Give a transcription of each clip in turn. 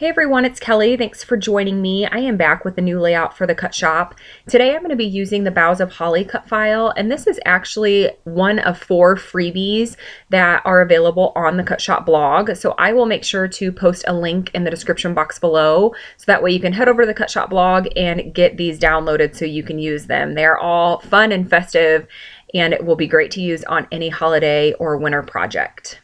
Hey everyone, it's Kelly. Thanks for joining me. I am back with a new layout for the Cut Shop. Today I'm going to be using the Boughs of Holly cut file, and this is actually one of 4 freebies that are available on the Cut Shop blog. So I will make sure to post a link in the description box below, so that way you can head over to the Cut Shop blog and get these downloaded so you can use them. They're all fun and festive, and it will be great to use on any holiday or winter project.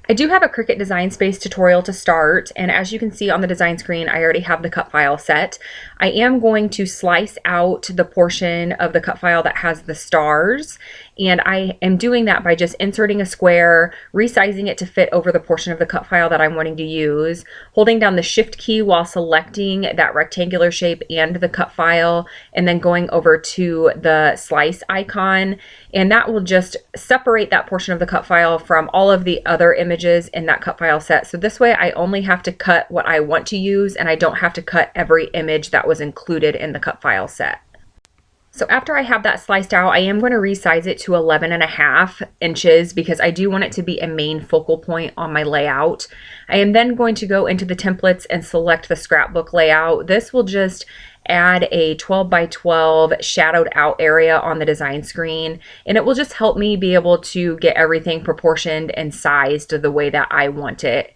I do have a Cricut Design Space tutorial to start, and as you can see on the design screen, I already have the cut file set. I am going to slice out the portion of the cut file that has the stars, and I am doing that by just inserting a square, resizing it to fit over the portion of the cut file that I'm wanting to use, holding down the Shift key while selecting that rectangular shape and the cut file, and then going over to the slice icon, and that will just separate that portion of the cut file from all of the other images in that cut file set. So this way I only have to cut what I want to use, and I don't have to cut every image that was included in the cut file set. So after I have that sliced out, I am going to resize it to 11.5 inches because I do want it to be a main focal point on my layout. I am then going to go into the templates and select the scrapbook layout. This will just add a 12 by 12 shadowed out area on the design screen, and it will just help me be able to get everything proportioned and sized the way that I want it.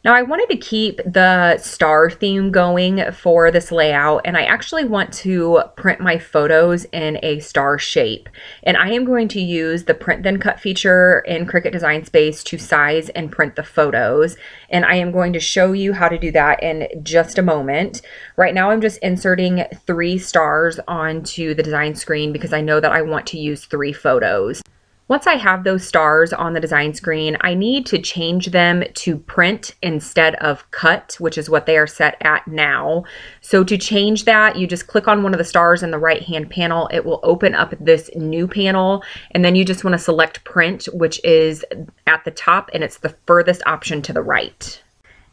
Now I wanted to keep the star theme going for this layout, and I actually want to print my photos in a star shape. And I am going to use the print then cut feature in Cricut Design Space to size and print the photos. And I am going to show you how to do that in just a moment. Right now I'm just inserting 3 stars onto the design screen because I know that I want to use 3 photos. Once I have those stars on the design screen, I need to change them to print instead of cut, which is what they are set at now. So to change that, you just click on one of the stars in the right-hand panel. It will open up this new panel, and then you just want to select print, which is at the top, and it's the furthest option to the right.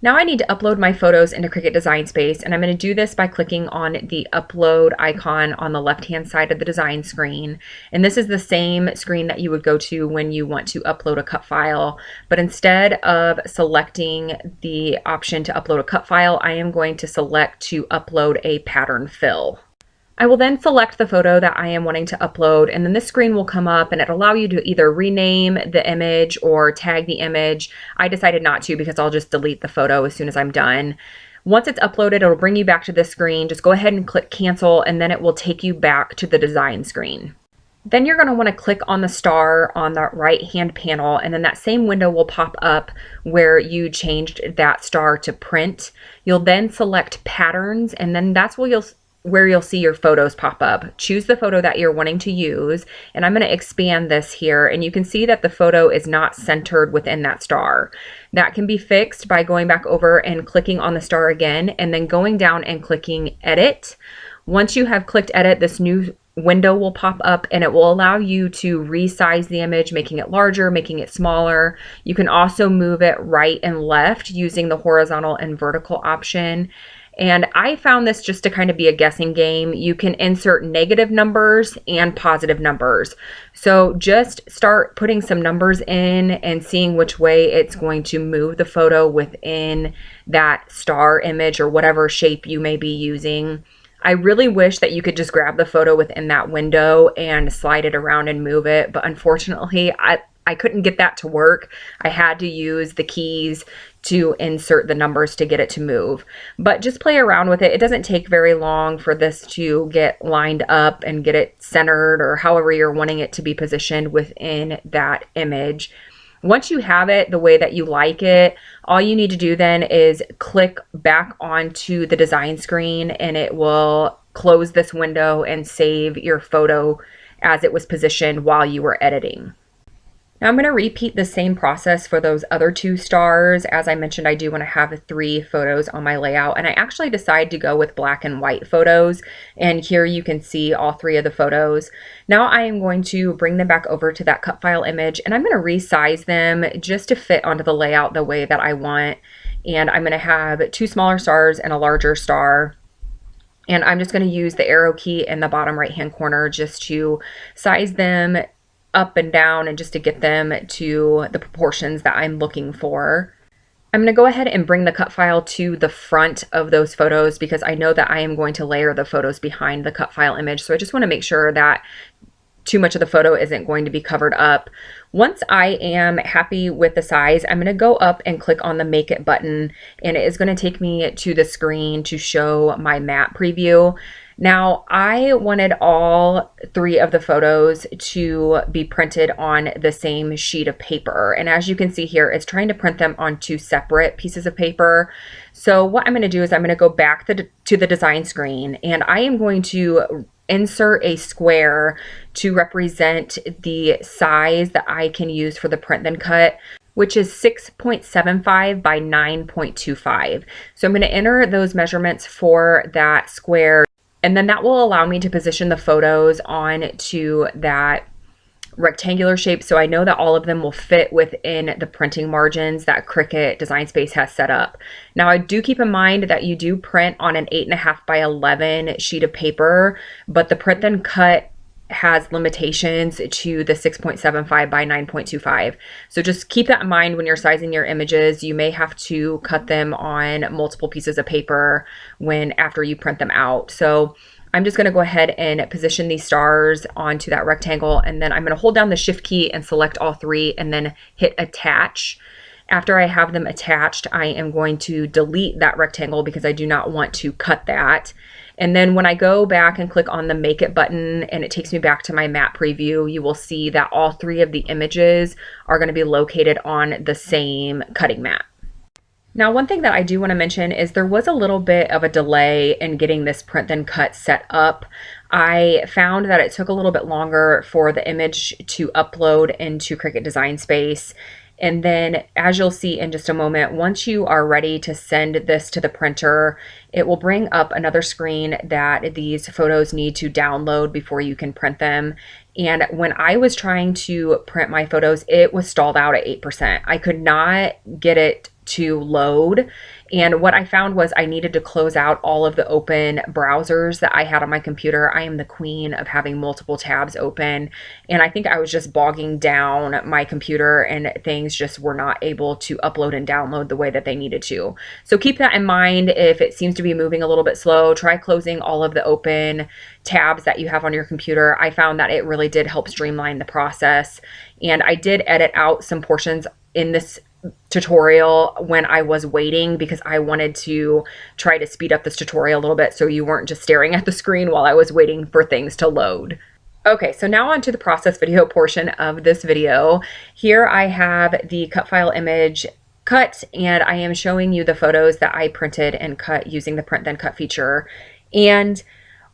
Now I need to upload my photos into Cricut Design Space, and I'm going to do this by clicking on the upload icon on the left-hand side of the design screen. And this is the same screen that you would go to when you want to upload a cut file. But instead of selecting the option to upload a cut file, I am going to select to upload a pattern fill. I will then select the photo that I am wanting to upload, and then this screen will come up and it'll allow you to either rename the image or tag the image. I decided not to because I'll just delete the photo as soon as I'm done. Once it's uploaded, it'll bring you back to this screen. Just go ahead and click cancel, and then it will take you back to the design screen. Then you're going to want to click on the star on the right hand panel, and then that same window will pop up where you changed that star to print. You'll then select patterns, and then that's where you'll see your photos pop up. Choose the photo that you're wanting to use, and I'm going to expand this here, and you can see that the photo is not centered within that star. That can be fixed by going back over and clicking on the star again, and then going down and clicking edit. Once you have clicked edit, this new window will pop up, and it will allow you to resize the image, making it larger, making it smaller. You can also move it right and left using the horizontal and vertical option. And I found this just to kind of be a guessing game. You can insert negative numbers and positive numbers. So just start putting some numbers in and seeing which way it's going to move the photo within that star image or whatever shape you may be using. I really wish that you could just grab the photo within that window and slide it around and move it, but unfortunately I couldn't get that to work. I had to use the keys to insert the numbers to get it to move. But just play around with it. It doesn't take very long for this to get lined up and get it centered or however you're wanting it to be positioned within that image. Once you have it the way that you like it, all you need to do then is click back onto the design screen, and it will close this window and save your photo as it was positioned while you were editing. Now I'm going to repeat the same process for those other 2 stars. As I mentioned, I do want to have 3 photos on my layout, and I actually decided to go with black and white photos, and here you can see all 3 of the photos. Now I am going to bring them back over to that cut file image, and I'm going to resize them just to fit onto the layout the way that I want. And I'm going to have 2 smaller stars and a larger star. And I'm just going to use the arrow key in the bottom right hand corner just to size them up and down and just to get them to the proportions that I'm looking for. I'm going to go ahead and bring the cut file to the front of those photos because I know that I am going to layer the photos behind the cut file image. So I just want to make sure that too much of the photo isn't going to be covered up. Once I am happy with the size, I'm going to go up and click on the Make It button, and it is going to take me to the screen to show my map preview. Now, I wanted all 3 of the photos to be printed on the same sheet of paper. And as you can see here, it's trying to print them on 2 separate pieces of paper. So what I'm going to do is I'm going to go back to the design screen, and I am going to insert a square to represent the size that I can use for the print then cut, which is 6.75 by 9.25. So I'm going to enter those measurements for that square, and then that will allow me to position the photos onto that rectangular shape, so I know that all of them will fit within the printing margins that Cricut Design Space has set up. Now, I do keep in mind that you do print on an 8.5 by 11 sheet of paper, but the print then cut has limitations to the 6.75 by 9.25. So just keep that in mind when you're sizing your images. You may have to cut them on multiple pieces of paper after you print them out. So I'm just going to go ahead and position these stars onto that rectangle, and then I'm going to hold down the Shift key and select all 3 and then hit attach. After I have them attached, I am going to delete that rectangle because I do not want to cut that. And then when I go back and click on the Make It button and it takes me back to my map preview, you will see that all 3 of the images are going to be located on the same cutting mat. Now, one thing that I do want to mention is there was a little bit of a delay in getting this print then cut set up. I found that it took a little bit longer for the image to upload into Cricut Design Space. And then, as you'll see in just a moment, once you are ready to send this to the printer, it will bring up another screen that these photos need to download before you can print them. And when I was trying to print my photos, it was stalled out at 8%. I could not get it to load. And what I found was I needed to close out all of the open browsers that I had on my computer. I am the queen of having multiple tabs open. And I think I was just bogging down my computer and things just were not able to upload and download the way that they needed to. So keep that in mind. If it seems to be moving a little bit slow, try closing all of the open tabs that you have on your computer. I found that it really did help streamline the process. And I did edit out some portions in this tutorial when I was waiting because I wanted to try to speed up this tutorial a little bit so you weren't just staring at the screen while I was waiting for things to load. Okay, so now on to the process video portion of this video. Here I have the cut file image cut, and I am showing you the photos that I printed and cut using the print then cut feature. And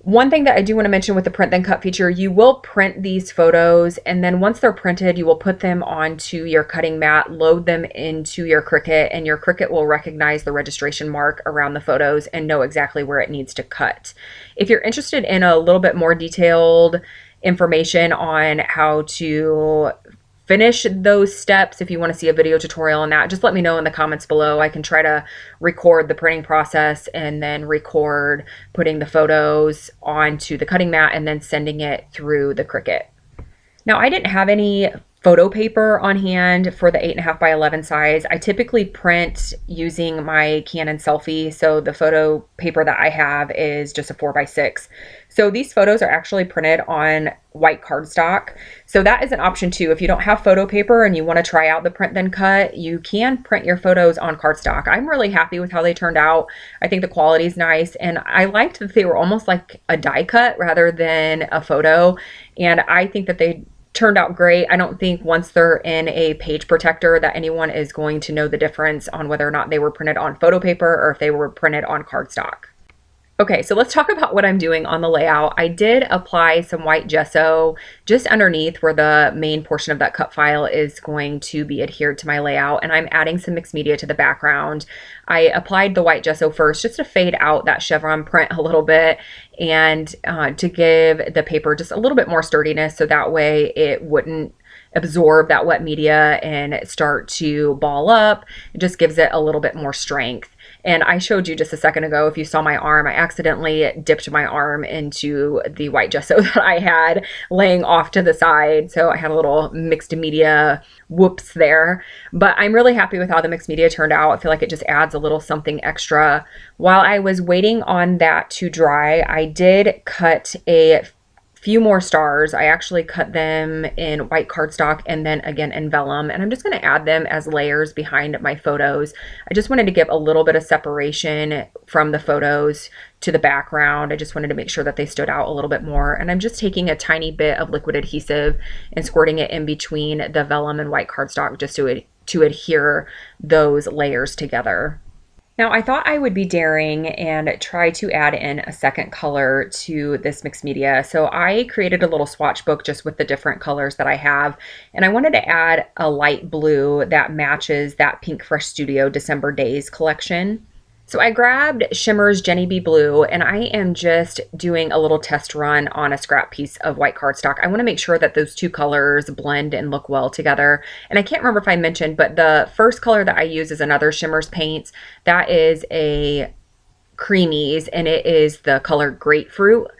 one thing that I do want to mention with the print then cut feature, you will print these photos, and then once they're printed, you will put them onto your cutting mat, load them into your Cricut, and your Cricut will recognize the registration mark around the photos and know exactly where it needs to cut. If you're interested in a little bit more detailed information on how to finish those steps, if you want to see a video tutorial on that, just let me know in the comments below. I can try to record the printing process and then record putting the photos onto the cutting mat and then sending it through the Cricut. Now, I didn't have any photo paper on hand for the 8.5 by 11 size. I typically print using my Canon Selfie, so the photo paper that I have is just a 4x6. So these photos are actually printed on white cardstock. So that is an option too. If you don't have photo paper and you want to try out the print then cut, you can print your photos on cardstock. I'm really happy with how they turned out. I think the quality is nice, and I liked that they were almost like a die cut rather than a photo. And I think that they turned out great. I don't think once they're in a page protector that anyone is going to know the difference on whether or not they were printed on photo paper or if they were printed on cardstock. Okay, so let's talk about what I'm doing on the layout. I did apply some white gesso just underneath where the main portion of that cut file is going to be adhered to my layout, and I'm adding some mixed media to the background. I applied the white gesso first just to fade out that chevron print a little bit and to give the paper just a little bit more sturdiness so that way it wouldn't absorb that wet media and start to ball up. It just gives it a little bit more strength. And I showed you just a second ago, if you saw my arm, I accidentally dipped my arm into the white gesso that I had laying off to the side. So I had a little mixed media whoops there. But I'm really happy with how the mixed media turned out. I feel like it just adds a little something extra. While I was waiting on that to dry, I did cut a few more stars. I actually cut them in white cardstock and then again in vellum, and I'm just going to add them as layers behind my photos. I just wanted to give a little bit of separation from the photos to the background. I just wanted to make sure that they stood out a little bit more, and I'm just taking a tiny bit of liquid adhesive and squirting it in between the vellum and white cardstock just to adhere those layers together. Now, I thought I would be daring and try to add in a second color to this mixed media. So I created a little swatch book just with the different colors that I have. And I wanted to add a light blue that matches that Pink Fresh Studio December Days collection. So I grabbed Shimmer's Jenny B Blue, and I am just doing a little test run on a scrap piece of white cardstock. I want to make sure that those two colors blend and look well together. And I can't remember if I mentioned, but the first color that I use is another Shimmer's paints. That is a Creamies, and it is the color Grapefruit.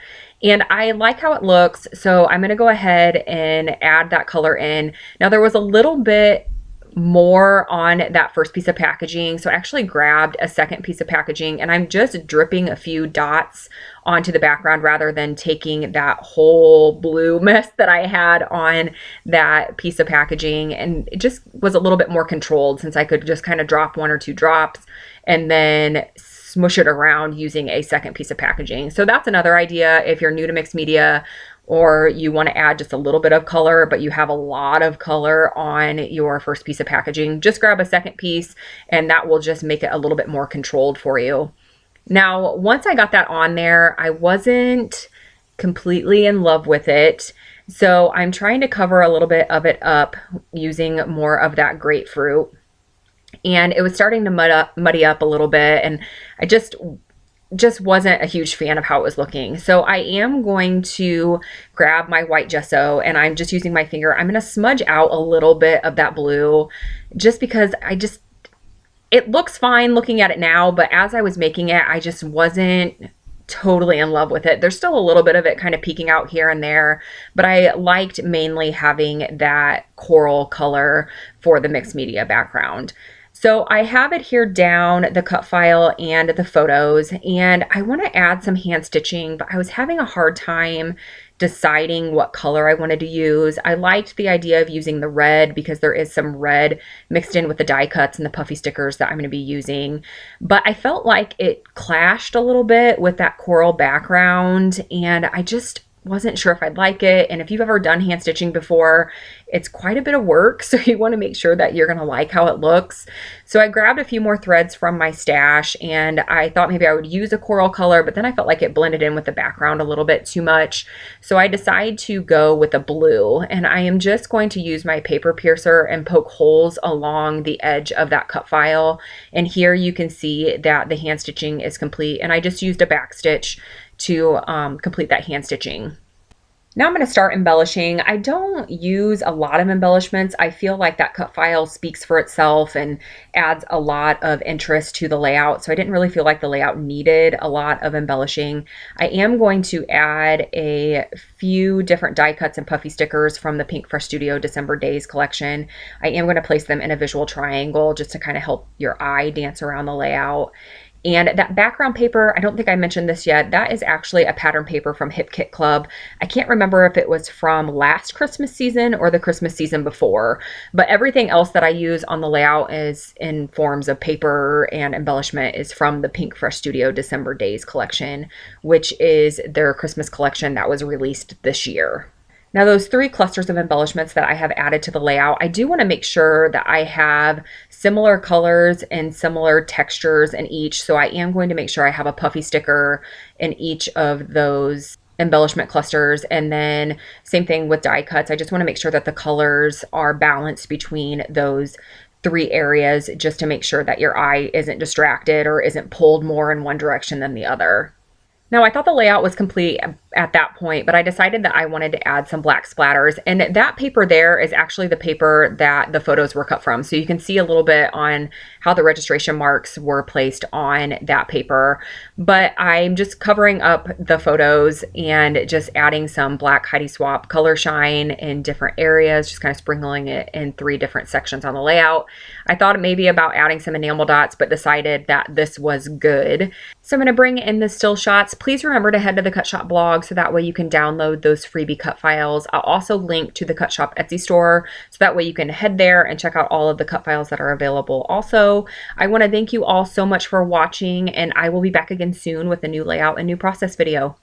And I like how it looks, so I'm going to go ahead and add that color in. Now, there was a little bit more on that first piece of packaging, so I actually grabbed a second piece of packaging and I'm just dripping a few dots onto the background rather than taking that whole blue mess that I had on that piece of packaging, and it just was a little bit more controlled since I could just kind of drop one or two drops and then smush it around using a second piece of packaging. So that's another idea if you're new to mixed media, or you want to add just a little bit of color, but you have a lot of color on your first piece of packaging. Just grab a second piece and that will just make it a little bit more controlled for you. Now, once I got that on there, I wasn't completely in love with it. So I'm trying to cover a little bit of it up using more of that grapefruit. And it was starting to muddy up a little bit, and I just wasn't a huge fan of how it was looking. So I am going to grab my white gesso and I'm just using my finger. I'm going to smudge out a little bit of that blue just because it looks fine looking at it now, but as I was making it, I just wasn't totally in love with it. There's still a little bit of it kind of peeking out here and there, but I liked mainly having that coral color for the mixed media background. So I have adhered down the cut file and the photos, and I want to add some hand stitching, but I was having a hard time deciding what color I wanted to use. I liked the idea of using the red because there is some red mixed in with the die cuts and the puffy stickers that I'm going to be using, but I felt like it clashed a little bit with that coral background, and I just wasn't sure if I'd like it. And if you've ever done hand stitching before, it's quite a bit of work, so you want to make sure that you're going to like how it looks. So I grabbed a few more threads from my stash, and I thought maybe I would use a coral color, but then I felt like it blended in with the background a little bit too much. So I decided to go with a blue, and I am just going to use my paper piercer and poke holes along the edge of that cut file. And here you can see that the hand stitching is complete, and I just used a back stitch to complete that hand stitching. Now I'm going to start embellishing. I don't use a lot of embellishments. I feel like that cut file speaks for itself and adds a lot of interest to the layout, so I didn't really feel like the layout needed a lot of embellishing. I am going to add a few different die cuts and puffy stickers from the Pink Fresh Studio December Days collection. I am going to place them in a visual triangle just to kind of help your eye dance around the layout. And that background paper, I don't think I mentioned this yet, that is actually a pattern paper from Hip Kit Club. I can't remember if it was from last Christmas season or the Christmas season before, but everything else that I use on the layout is in forms of paper and embellishment is from the Pink Fresh Studio December Days collection, which is their Christmas collection that was released this year. Now, those three clusters of embellishments that I have added to the layout, I do want to make sure that I have similar colors and similar textures in each. So I am going to make sure I have a puffy sticker in each of those embellishment clusters. And then same thing with die cuts. I just want to make sure that the colors are balanced between those three areas just to make sure that your eye isn't distracted or isn't pulled more in one direction than the other. Now, I thought the layout was complete at that point, but I decided that I wanted to add some black splatters, and that paper there is actually the paper that the photos were cut from. So you can see a little bit on how the registration marks were placed on that paper, but I'm just covering up the photos and just adding some black Heidi Swapp color shine in different areas, just kind of sprinkling it in 3 different sections on the layout. I thought maybe about adding some enamel dots, but decided that this was good. So I'm going to bring in the still shots. Please remember to head to the Cut Shop blog so that way you can download those freebie cut files. I'll also link to the Cut Shop Etsy store so that way you can head there and check out all of the cut files that are available. Also, I want to thank you all so much for watching, and I will be back again soon with a new layout and new process video.